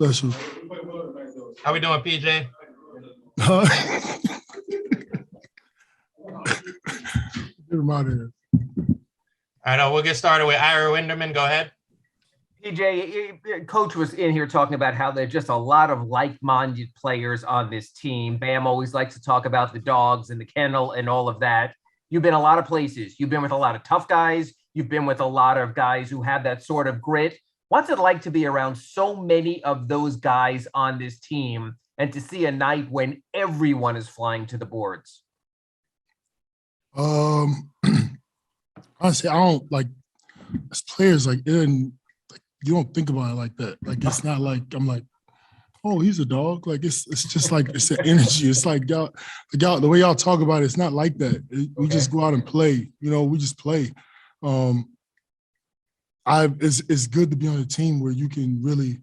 special. How we doing, PJ? Get him out of here. All right, we'll get started with Ira Winderman. Go ahead. PJ, Coach was in here talking about how there's just a lot of like-minded players on this team. Bam always likes to talk about the dogs and the kennel and all of that. You've been a lot of places. You've been with a lot of tough guys. You've been with a lot of guys who have that sort of grit. What's it like to be around so many of those guys on this team and to see a night when everyone is flying to the boards? Honestly, I don't like as players like you don't think about it like that. Like it's not like I'm like, oh, he's a dog. Like it's just like it's an energy. It's like y'all the way y'all talk about it, it's not like that. We just go out and play. You know, we just play. It's good to be on a team where you can really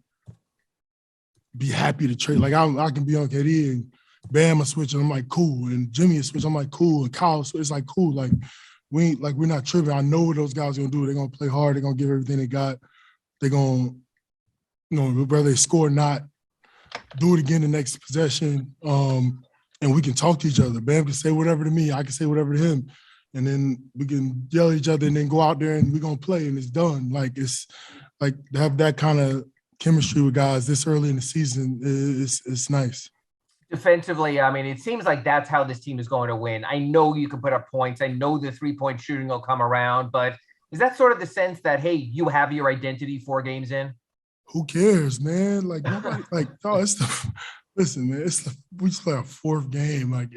be happy to trade. Like I can be on KD and Bam a switch and I'm like cool, and Jimmy a switch I'm like cool, and Kyle it's like cool. Like we're not tripping. I know what those guys are gonna do. They're gonna play hard. They're gonna give everything they got. They're gonna, whether they score or not, do it again the next possession. And we can talk to each other. Bam can say whatever to me. I can say whatever to him. And then we can yell at each other and then go out there and we're gonna play and it's done. Like it's like to have that kind of chemistry with guys this early in the season is nice. Defensively, I mean, it seems like that's how this team is going to win. I know you can put up points. I know the three-point shooting will come around, but is that sort of the sense that, hey, you have your identity 4 games in? Who cares, man? Like nobody, listen, man, we just play our 4th game. Like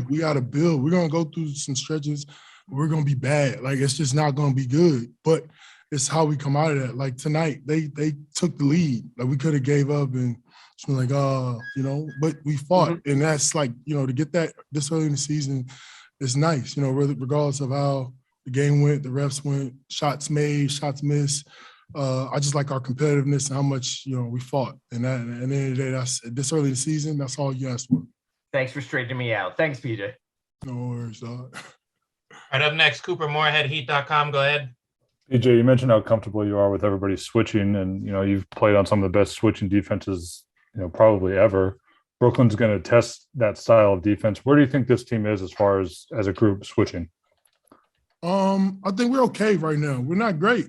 we got to build. We're gonna go through some stretches. We're gonna be bad. Like it's just not gonna be good. But it's how we come out of that. Like tonight, they took the lead. Like we could have gave up and it's been like, but we fought, and that's like, to get that this early in the season is nice. Regardless of how the game went, the refs went, shots made, shots missed. I just like our competitiveness and how much we fought, and that, and at the end of the day, that's this early in the season. That's all you asked for. Thanks for straightening me out. Thanks, PJ. No worries, dog. All right, up next, Cooper Moorhead, Heat.com. Go ahead. PJ, you mentioned how comfortable you are with everybody switching, and you've played on some of the best switching defenses probably ever. Brooklyn's going to test that style of defense. Where do you think this team is as far as a group switching? I think we're okay right now. We're not great.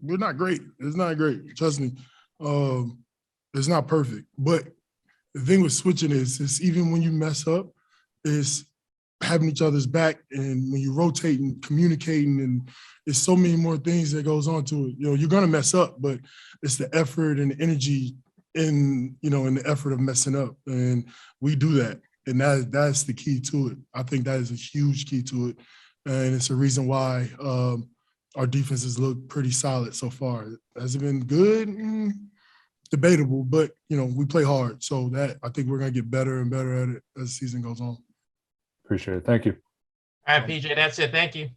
We're not great. It's not great. Trust me. It's not perfect. But the thing with switching is even when you mess up, is having each other's back, and when you rotate and communicating, and there's so many more things that goes on to it. You're gonna mess up, but it's the effort and the energy in the effort of messing up, and we do that, and that's the key to it. I think that is a huge key to it, and it's a reason why our defenses look pretty solid so far. Has it been good? Debatable, but we play hard, so that I think we're gonna get better and better at it as the season goes on. Appreciate it. Thank you. All right, PJ, that's it. Thank you.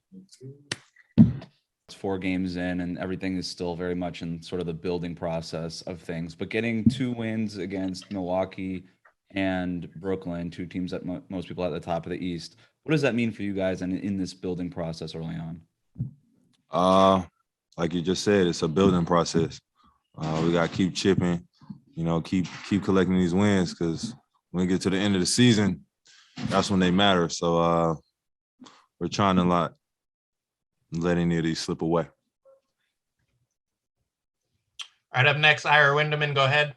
It's 4 games in and everything is still very much in sort of the building process of things, but getting 2 wins against Milwaukee and Brooklyn, 2 teams that most people at the top of the East. What does that mean for you guys and in this building process early on? Like you just said, it's a building process. We got to keep chipping, keep collecting these wins, because when we get to the end of the season, that's when they matter. So we're trying to not let any of these slip away. All right, up next, Ira Winderman. Go ahead.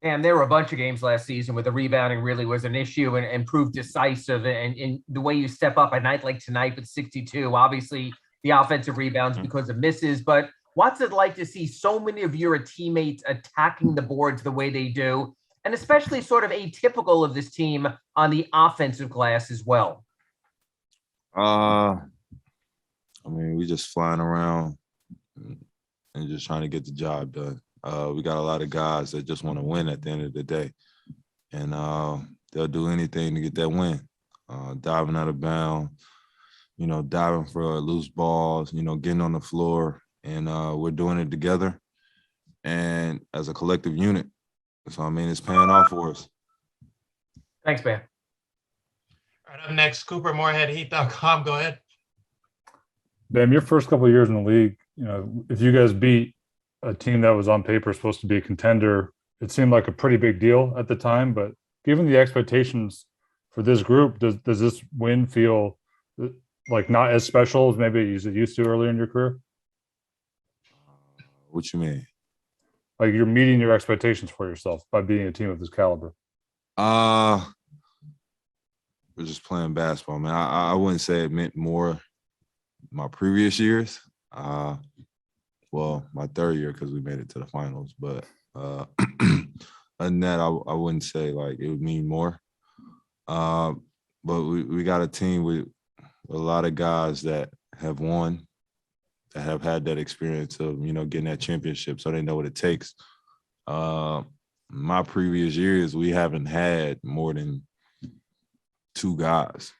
And there were a bunch of games last season where the rebounding really was an issue and proved decisive. And in the way you step up a night like tonight with 62, obviously the offensive rebounds because of misses. But what's it like to see so many of your teammates attacking the boards the way they do, and especially sort of atypical of this team on the offensive glass as well? We just flying around and just trying to get the job done. We got a lot of guys that just want to win at the end of the day, and they'll do anything to get that win. Diving out of bounds, diving for loose balls, getting on the floor, and we're doing it together and as a collective unit. So, it's paying off for us. Thanks, man. All right, up next, Cooper Moorhead, Heat.com. Go ahead. Bam, your first couple of years in the league, if you guys beat a team that was on paper supposed to be a contender it seemed like a pretty big deal at the time, but given the expectations for this group, does this win feel like not as special as maybe as it used to earlier in your career? What you mean? Like you're meeting your expectations for yourself by beating a team of this caliber. We're just playing basketball, man. I wouldn't say it meant more my previous years. Well, my third year because we made it to the finals, but other than that, I wouldn't say like it would mean more. But we got a team with a lot of guys that have won, that have had that experience of, you know, getting that championship, so they know what it takes. My previous years, we haven't had more than 2 guys.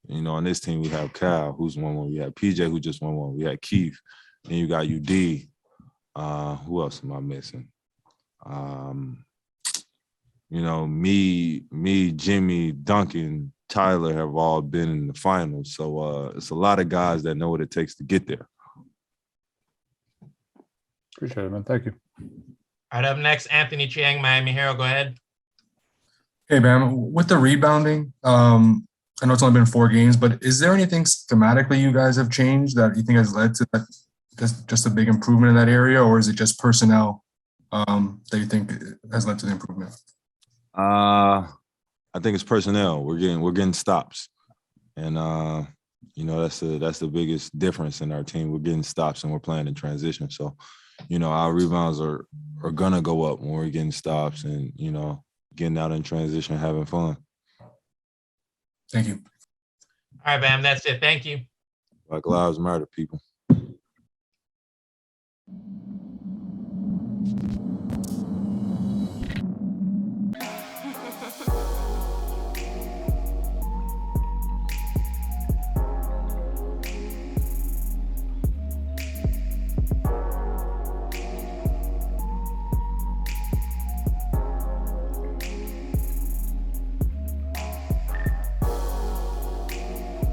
You know, on this team, we have Cal, who's won one. We have PJ, who just won one. We had Keith. Then you got UD. Who else am I missing? You know, me, Jimmy, Duncan, Tyler have all been in the finals. So it's a lot of guys that know what it takes to get there. Appreciate it, man. Thank you. All right, up next, Anthony Chiang, Miami Hero. Go ahead. Hey, Bam, with the rebounding, I know it's only been 4 games, but is there anything schematically you guys have changed that you think has led to that, just a big improvement in that area, or is it just personnel that you think has led to the improvement? I think it's personnel. We're getting stops, and you know, that's the biggest difference in our team. We're getting stops and we're playing in transition. So, you know, our rebounds are gonna go up when we're getting stops and, you know, getting out in transition, having fun. Thank you. All right, Bam, that's it. Thank you. Black Lives Matter, people.